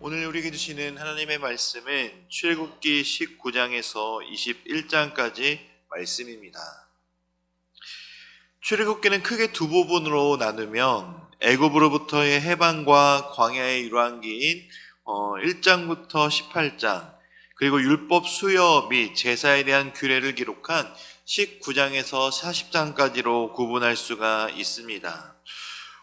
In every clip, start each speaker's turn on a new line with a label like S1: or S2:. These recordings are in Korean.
S1: 오늘 우리에게 주시는 하나님의 말씀은 출애굽기 19장에서 21장까지 말씀입니다. 출애굽기는 크게 두 부분으로 나누면 애굽으로부터의 해방과 광야의 열왕기인 1장부터 18장, 그리고 율법 수여 및 제사에 대한 규례를 기록한 19장에서 40장까지로 구분할 수가 있습니다.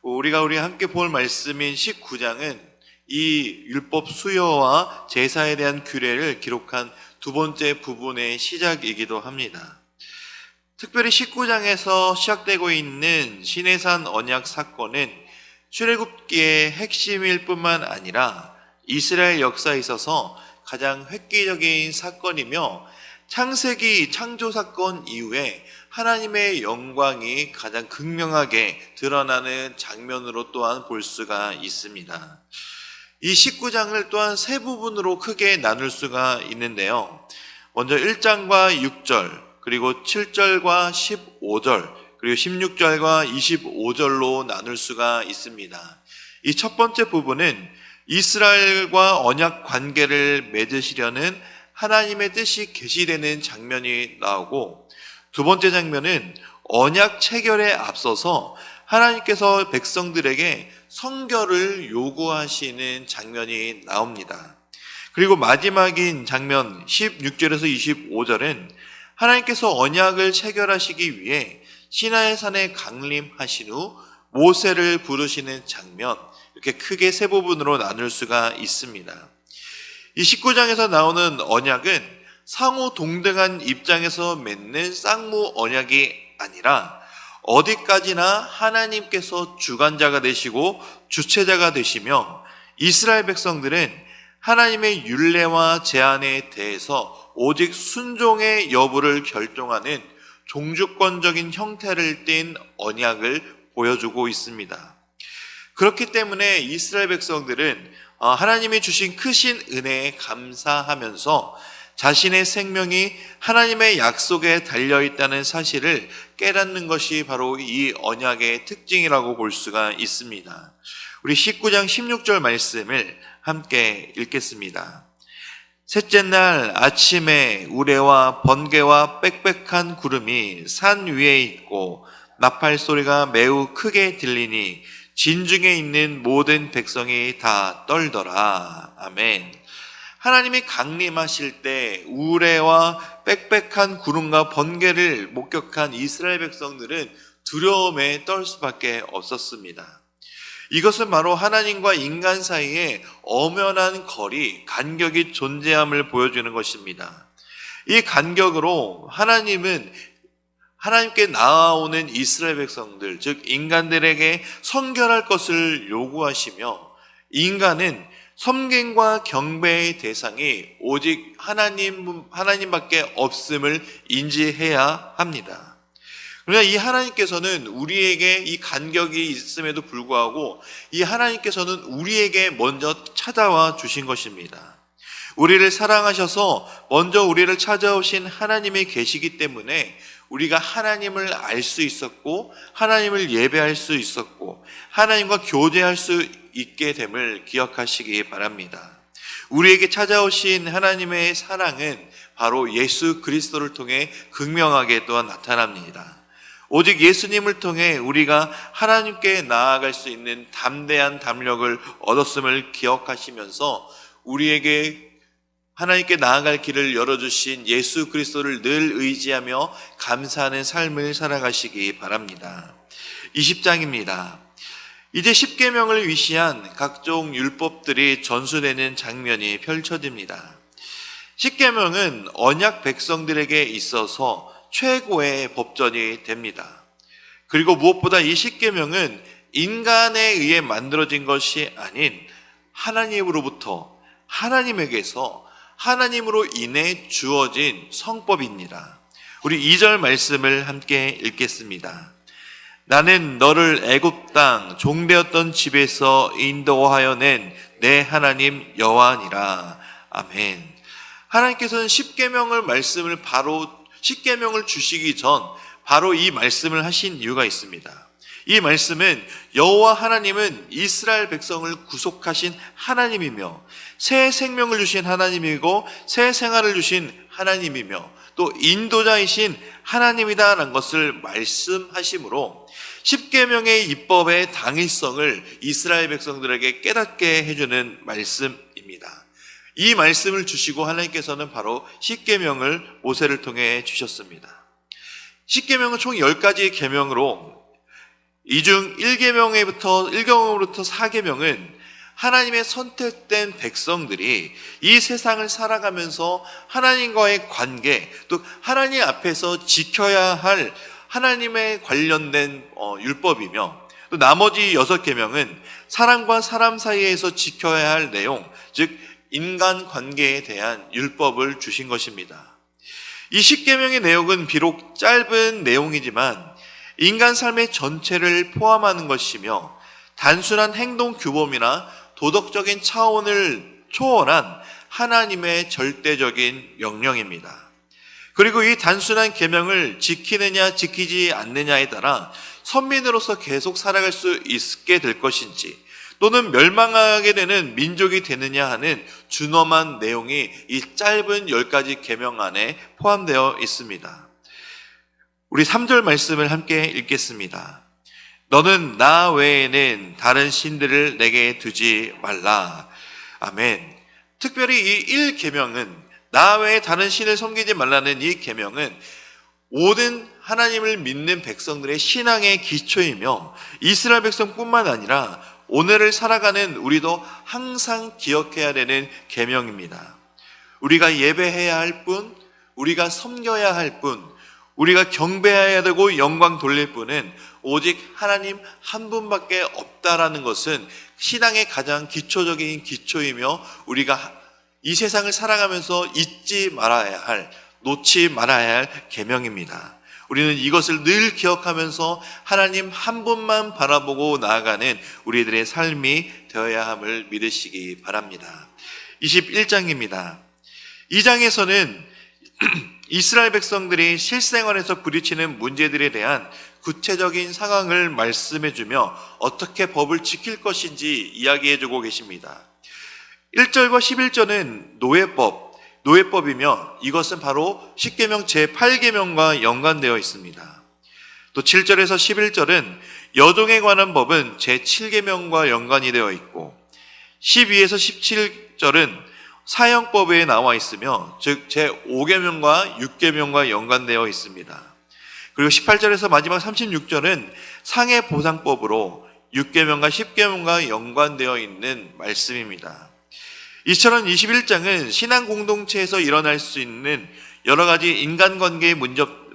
S1: 우리가 함께 볼 말씀인 19장은 이 율법 수여와 제사에 대한 규례를 기록한 두 번째 부분의 시작이기도 합니다. 특별히 19장에서 시작되고 있는 시내산 언약 사건은 출애굽기의 핵심일 뿐만 아니라 이스라엘 역사에 있어서 가장 획기적인 사건이며 창세기 창조 사건 이후에 하나님의 영광이 가장 극명하게 드러나는 장면으로 또한 볼 수가 있습니다. 이 19장을 또한 세 부분으로 크게 나눌 수가 있는데요. 먼저 1장과 6절, 그리고 7절과 15절, 그리고 16절과 25절로 나눌 수가 있습니다. 이 첫 번째 부분은 이스라엘과 언약 관계를 맺으시려는 하나님의 뜻이 계시되는 장면이 나오고, 두 번째 장면은 언약 체결에 앞서서 하나님께서 백성들에게 성결을 요구하시는 장면이 나옵니다. 그리고 마지막인 장면 16절에서 25절은 하나님께서 언약을 체결하시기 위해 시나이 산에 강림하신 후 모세를 부르시는 장면, 이렇게 크게 세 부분으로 나눌 수가 있습니다. 이 19장에서 나오는 언약은 상호 동등한 입장에서 맺는 쌍무 언약이 아니라 어디까지나 하나님께서 주관자가 되시고 주체자가 되시며 이스라엘 백성들은 하나님의 율례와 제한에 대해서 오직 순종의 여부를 결정하는 종주권적인 형태를 띤 언약을 보여주고 있습니다. 그렇기 때문에 이스라엘 백성들은 하나님이 주신 크신 은혜에 감사하면서 자신의 생명이 하나님의 약속에 달려있다는 사실을 깨닫는 것이 바로 이 언약의 특징이라고 볼 수가 있습니다. 우리 19장 16절 말씀을 함께 읽겠습니다. 셋째 날 아침에 우레와 번개와 빽빽한 구름이 산 위에 있고 나팔 소리가 매우 크게 들리니 진중에 있는 모든 백성이 다 떨더라. 아멘. 하나님이 강림하실 때 우레와 빽빽한 구름과 번개를 목격한 이스라엘 백성들은 두려움에 떨 수밖에 없었습니다. 이것은 바로 하나님과 인간 사이에 엄연한 거리, 간격이 존재함을 보여주는 것입니다. 이 간격으로 하나님께 나아오는 이스라엘 백성들, 즉 인간들에게 성결할 것을 요구하시며, 인간은 섬김과 경배의 대상이 오직 하나님밖에 없음을 인지해야 합니다. 그러나 이 하나님께서는 우리에게 이 간격이 있음에도 불구하고 이 하나님께서는 우리에게 먼저 찾아와 주신 것입니다. 우리를 사랑하셔서 먼저 우리를 찾아오신 하나님이 계시기 때문에 우리가 하나님을 알 수 있었고 하나님을 예배할 수 있었고 하나님과 교제할 수 있게 됨을 기억하시기 바랍니다. 우리에게 찾아오신 하나님의 사랑은 바로 예수 그리스도를 통해 극명하게 또한 나타납니다. 오직 예수님을 통해 우리가 하나님께 나아갈 수 있는 담대한 담력을 얻었음을 기억하시면서 우리에게 하나님께 나아갈 길을 열어주신 예수 그리스도를 늘 의지하며 감사하는 삶을 살아가시기 바랍니다. 20장입니다. 이제 십계명을 위시한 각종 율법들이 전수되는 장면이 펼쳐집니다. 십계명은 언약 백성들에게 있어서 최고의 법전이 됩니다. 그리고 무엇보다 이 십계명은 인간에 의해 만들어진 것이 아닌 하나님으로부터 하나님에게서 하나님으로 인해 주어진 성법입니다. 우리 2절 말씀을 함께 읽겠습니다. 나는 너를 애굽 땅 종되었던 집에서 인도하여 낸 내 하나님 여호와니라. 아멘. 하나님께서는 십계명을 주시기 전 바로 이 말씀을 하신 이유가 있습니다. 이 말씀은 여호와 하나님은 이스라엘 백성을 구속하신 하나님이며 새 생명을 주신 하나님이고 새 생활을 주신 하나님이며 또 인도자이신 하나님이다라는 것을 말씀하시므로 십계명의 율법의 당위성을 이스라엘 백성들에게 깨닫게 해주는 말씀입니다. 이 말씀을 주시고 하나님께서는 바로 십계명을 모세를 통해 주셨습니다. 십계명은 총 10가지의 계명으로 이 중 1계명으로부터 4계명은 하나님의 선택된 백성들이 이 세상을 살아가면서 하나님과의 관계, 또 하나님 앞에서 지켜야 할 하나님의 관련된 율법이며, 또 나머지 6계명은 사람과 사람 사이에서 지켜야 할 내용, 즉 인간 관계에 대한 율법을 주신 것입니다. 이 십계명의 내용은 비록 짧은 내용이지만 인간 삶의 전체를 포함하는 것이며 단순한 행동 규범이나 도덕적인 차원을 초월한 하나님의 절대적인 명령입니다. 그리고 이 단순한 계명을 지키느냐 지키지 않느냐에 따라 선민으로서 계속 살아갈 수 있게 될 것인지 또는 멸망하게 되는 민족이 되느냐 하는 준엄한 내용이 이 짧은 10가지 계명 안에 포함되어 있습니다. 우리 3절 말씀을 함께 읽겠습니다. 너는 나 외에는 다른 신들을 내게 두지 말라. 아멘. 특별히 이 1계명은 나 외에 다른 신을 섬기지 말라는 이 계명은 모든 하나님을 믿는 백성들의 신앙의 기초이며 이스라엘 백성뿐만 아니라 오늘을 살아가는 우리도 항상 기억해야 되는 계명입니다. 우리가 예배해야 할 뿐, 우리가 섬겨야 할 뿐, 우리가 경배해야 되고 영광 돌릴 분은 오직 하나님 한 분밖에 없다라는 것은 신앙의 가장 기초적인 기초이며 우리가 이 세상을 살아가면서 잊지 말아야 할, 놓지 말아야 할 계명입니다. 우리는 이것을 늘 기억하면서 하나님 한 분만 바라보고 나아가는 우리들의 삶이 되어야 함을 믿으시기 바랍니다. 21장입니다. 이 장에서는 이스라엘 백성들이 실생활에서 부딪히는 문제들에 대한 구체적인 상황을 말씀해주며 어떻게 법을 지킬 것인지 이야기해주고 계십니다. 1절과 11절은 노예법이며 이것은 바로 십계명 제8계명과 연관되어 있습니다. 또 7절에서 11절은 여종에 관한 법은 제7계명과 연관이 되어 있고 12에서 17절은 사형법에 나와 있으며 즉 제5계명과 6계명과 연관되어 있습니다. 그리고 18절에서 마지막 36절은 상해보상법으로 6계명과 10계명과 연관되어 있는 말씀입니다. 이처럼 21장은 신앙 공동체에서 일어날 수 있는 여러 가지 인간관계의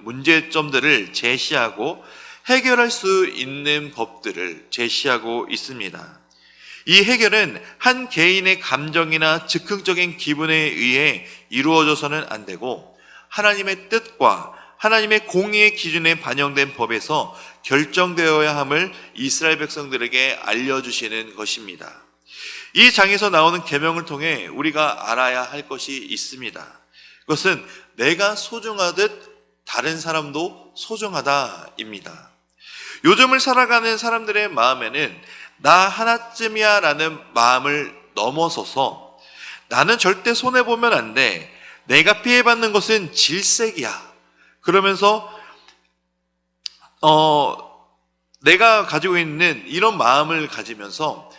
S1: 문제점들을 제시하고 해결할 수 있는 법들을 제시하고 있습니다. 이 해결은 한 개인의 감정이나 즉흥적인 기분에 의해 이루어져서는 안 되고 하나님의 뜻과 하나님의 공의의 기준에 반영된 법에서 결정되어야 함을 이스라엘 백성들에게 알려주시는 것입니다. 이 장에서 나오는 계명을 통해 우리가 알아야 할 것이 있습니다. 그것은 내가 소중하듯 다른 사람도 소중하다입니다. 요즘을 살아가는 사람들의 마음에는 나 하나쯤이야 라는 마음을 넘어서서 나는 절대 손해보면 안 돼. 내가 피해받는 것은 질색이야. 그러면서 내가 가지고 있는 이런 마음을 가지면서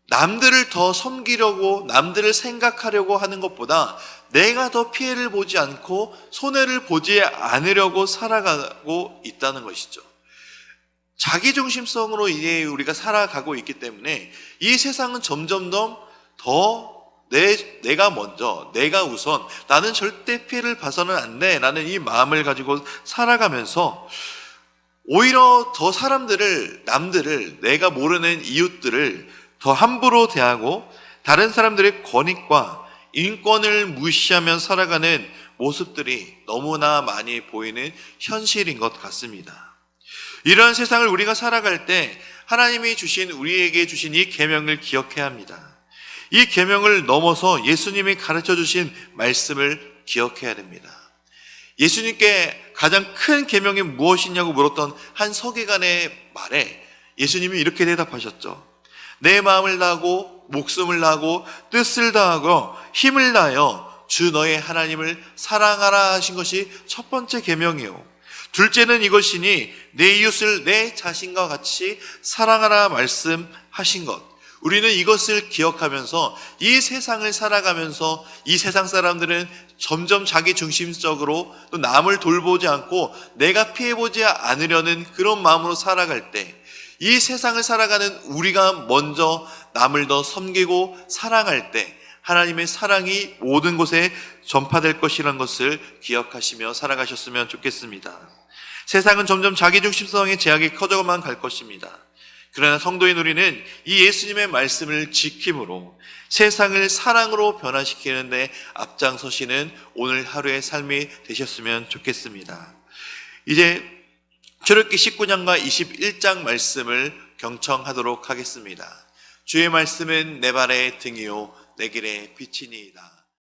S1: 남들을 더 섬기려고 남들을 생각하려고 하는 것보다 내가 더 피해를 보지 않고 손해를 보지 않으려고 살아가고 있다는 것이죠. 자기중심성으로 이제 우리가 살아가고 있기 때문에 이 세상은 점점 더 내가 먼저, 내가 우선, 나는 절대 피해를 봐서는 안 돼 라는 이 마음을 가지고 살아가면서 오히려 더 남들을, 내가 모르는 이웃들을 더 함부로 대하고 다른 사람들의 권익과 인권을 무시하며 살아가는 모습들이 너무나 많이 보이는 현실인 것 같습니다. 이런 세상을 우리가 살아갈 때 하나님이 우리에게 주신 이 계명을 기억해야 합니다. 이 계명을 넘어서 예수님이 가르쳐 주신 말씀을 기억해야 됩니다. 예수님께 가장 큰 계명이 무엇이냐고 물었던 한 서기관의 말에 예수님이 이렇게 대답하셨죠. 내 마음을 다하고 목숨을 다하고 뜻을 다하고 힘을 다하여 주 너의 하나님을 사랑하라 하신 것이 첫 번째 계명이요. 둘째는 이것이니 내 이웃을 내 자신과 같이 사랑하라 말씀하신 것. 우리는 이것을 기억하면서 이 세상을 살아가면서 이 세상 사람들은 점점 자기 중심적으로 또 남을 돌보지 않고 내가 피해보지 않으려는 그런 마음으로 살아갈 때 이 세상을 살아가는 우리가 먼저 남을 더 섬기고 사랑할 때 하나님의 사랑이 모든 곳에 전파될 것이라는 것을 기억하시며 살아가셨으면 좋겠습니다. 세상은 점점 자기중심성의 제약이 커져만 갈 것입니다. 그러나 성도인 우리는 이 예수님의 말씀을 지킴으로 세상을 사랑으로 변화시키는데 앞장서시는 오늘 하루의 삶이 되셨으면 좋겠습니다. 이제 출애굽기 19장과 21장 말씀을 경청하도록 하겠습니다. 주의 말씀은 내 발의 등이요 내 길의 빛이니이다.